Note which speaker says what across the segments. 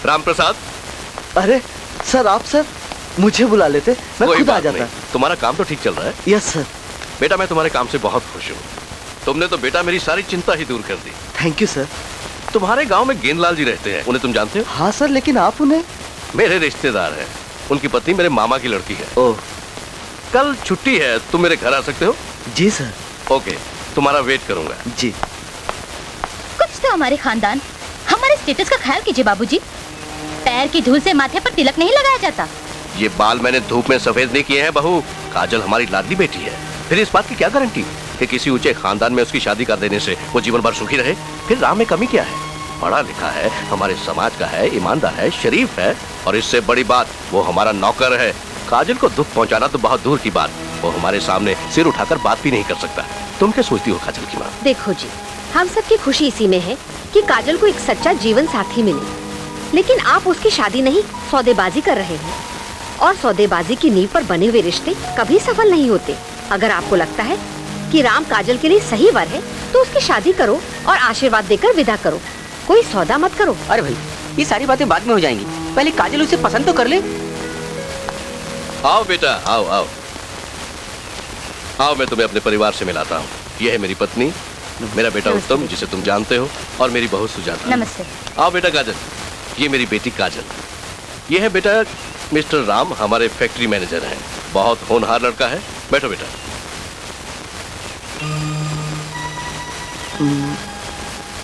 Speaker 1: राम प्रसाद।
Speaker 2: अरे सर, आप सर मुझे बुला लेते, मैं खुद आ जाता।
Speaker 1: तुम्हारा काम तो ठीक चल रहा है?
Speaker 2: Yes sir.
Speaker 1: बेटा मैं तुम्हारे काम से बहुत खुश हूँ। तुमने तो बेटा मेरी सारी चिंता ही दूर कर दी।
Speaker 2: Thank you sir.
Speaker 1: तुम्हारे गांव में गेंदलाल जी रहते हैं, उन्हें तुम जानते हो?
Speaker 2: हाँ सर, लेकिन आप उन्हें?
Speaker 1: मेरे रिश्तेदार हैं। उनकी पत्नी मेरे मामा की लड़की है।
Speaker 2: ओह।
Speaker 1: कल छुट्टी है, तुम मेरे घर आ सकते हो?
Speaker 2: जी सर।
Speaker 1: ओके, तुम्हारा वेट करूंगा।
Speaker 2: जी।
Speaker 3: कुछ तो हमारे खानदान, हमारे स्टेटस का ख्याल कीजिए बाबूजी। पैर की धूल से माथे पर तिलक नहीं लगाया जाता।
Speaker 1: ये बाल मैंने धूप में सफेद नहीं किए हैं बहू। काजल हमारी लाडली बेटी है। फिर इस बात की क्या गारंटी कि किसी ऊंचे खानदान में उसकी शादी कर देने से वो जीवन भर सुखी रहे? फिर राम में कमी क्या है? पढ़ा लिखा है, हमारे समाज का है, ईमानदार है, शरीफ है, और इससे बड़ी बात वो हमारा नौकर है। काजल को दुख पहुंचाना तो बहुत दूर की बात, वो हमारे सामने सिर उठाकर बात भी नहीं कर सकता। तुम क्या सोचती हो काजल की माँ?
Speaker 4: देखो जी, हम सबकी खुशी इसी में है कि काजल को एक सच्चा जीवन साथी मिले, लेकिन आप उसकी शादी नहीं सौदेबाजी कर रहे हैं, और सौदेबाजी की नींव पर बने हुए रिश्ते कभी सफल नहीं होते। अगर आपको लगता है कि राम काजल के लिए सही वर है तो उसकी शादी करो और आशीर्वाद देकर विदा करो, कोई सौदा मत करो।
Speaker 5: अरे भाई, ये सारी बातें बाद में हो जाएंगी, पहले काजल उसे पसंद तो कर ले।
Speaker 1: आओ बेटा, आओ आओ आओ, मैं तुम्हें अपने परिवार से मिलाता हूँ। यह है मेरी पत्नी, मेरा बेटा उत्तम जिसे तुम जानते हो, और मेरी बहू सुजाता।
Speaker 3: नमस्ते।
Speaker 1: आओ बेटा काजल, ये मेरी बेटी काजल। ये है बेटा मिस्टर राम, हमारे फैक्ट्री मैनेजर हैं। बहुत होनहार लड़का है। बैठो बेटा।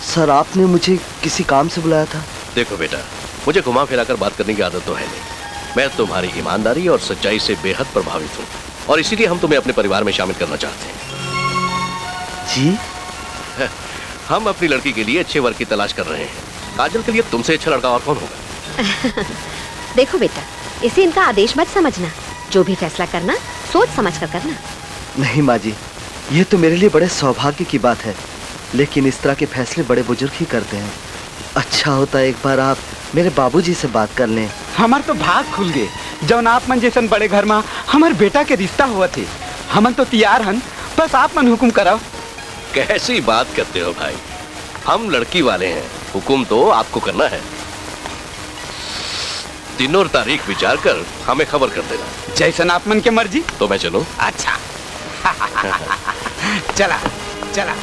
Speaker 2: सर, आपने मुझे किसी काम से बुलाया था?
Speaker 1: देखो बेटा, मुझे घुमा फिराकर बात करने की आदत तो है नहीं। मैं तुम्हारी ईमानदारी और सच्चाई से बेहद प्रभावित हूँ, और इसीलिए हम तुम्हें अपने परिवार में शामिल करना चाहते हैं।
Speaker 2: जी?
Speaker 1: हम अपनी लड़की के लिए अच्छे वर्ग की तलाश कर रहे हैं। काजल के लिए तुमसे अच्छा लड़का और कौन होगा?
Speaker 4: देखो बेटा, इसे इनका आदेश मत समझना, जो भी फैसला करना सोच समझ कर करना।
Speaker 2: नहीं माँ जी, ये तो मेरे लिए बड़े सौभाग्य की बात है, लेकिन इस तरह के फैसले बड़े बुजुर्ग ही करते हैं। अच्छा होता एक बार आप मेरे बाबूजी से बात कर लें।
Speaker 6: हमार तो भाग खुल गए जौन आप मन जैसन बड़े घर में हमार बेटा के रिश्ता हुआ थे। हमन तो तैयार हन, बस आप मन हुकुम कराओ।
Speaker 1: कैसी बात करते हो भाई, हम लड़की वाले हैं, हुकुम तो आपको करना है। दिन और तारीख विचार कर हमें खबर कर देना।
Speaker 6: जैसन आप मन के मर्जी।
Speaker 1: तो मैं चलूं?
Speaker 6: अच्छा। चला चला।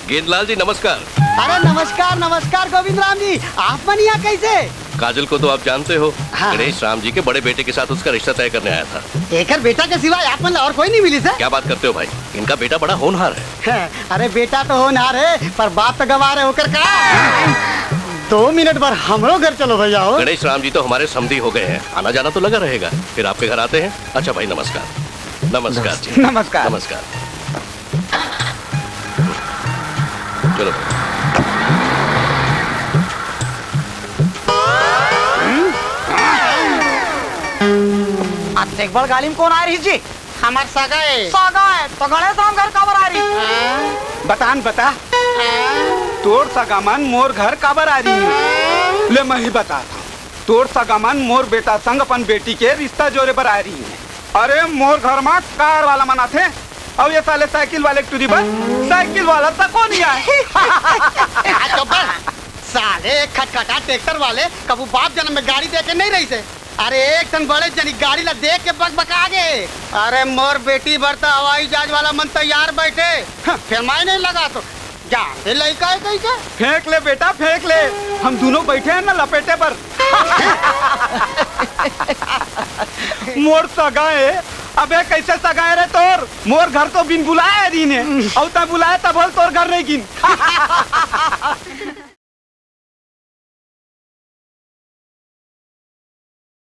Speaker 1: गेंदलाल जी नमस्कार।
Speaker 7: अरे नमस्कार नमस्कार गोविंद राम जी, आप मन यहाँ कैसे?
Speaker 1: काजल को तो आप जानते हो,
Speaker 7: हाँ।
Speaker 1: गणेश राम जी के बड़े बेटे के साथ उसका रिश्ता तय करने आया था।
Speaker 7: एकर बेटा के सिवाय आप मन और कोई नहीं मिली से?
Speaker 1: क्या बात करते हो भाई, इनका बेटा बड़ा होनहार है।
Speaker 7: अरे बेटा तो होनहार है, पर बाप तो गवार है होकर का। 2 मिनट पर हमरो घर चलो भैया। हो
Speaker 1: गणेश राम जी तो हमारे समधी हो गए हैं, आना जाना तो लगा रहेगा। फिर आपके घर आते हैं। अच्छा भाई नमस्कार। नमस्कार जी।
Speaker 6: नमस्कार।
Speaker 1: नमस्कार। चलो
Speaker 7: अब एक बार गाली में कौन आ रही जी? हमार सगाए। सगाए तो गणेश राम घर कबर आ रही?
Speaker 6: बतान बता, तोर सगामन मोर घर काबर आ रही है? ले मैं ही बता था, तोर सगामन मोर बेटा संग अपन बेटी के रिश्ता जोड़े पर आ रही है। अरे मोर घर में कार वाला मना थे, अब ये साले साइकिल वाले टूरी पर साइकिल वाला तक कौन नहीं आए।
Speaker 7: साले खटखटा ट्रैक्टर वाले कबू बाप जन्म में गाड़ी देके नहीं रही से। अरे एक टन बड़े जनी गाड़ी ला देख के बकबका गए। अरे मोर बेटी भरता हवाई जहाज वाला मन तैयार बैठे, फिर मैं नहीं लगा तो जान लड़का है कहीं के।
Speaker 6: फेंक ले बेटा फेंक ले, हम दोनों बैठे हैं ना लपेटे पर। मोर सगाए, अबे कैसे सगाए रे तोर? मोर घर तो बिन बुलाया री ने, और तब बुलाया तब तोर घर नहीं गिन।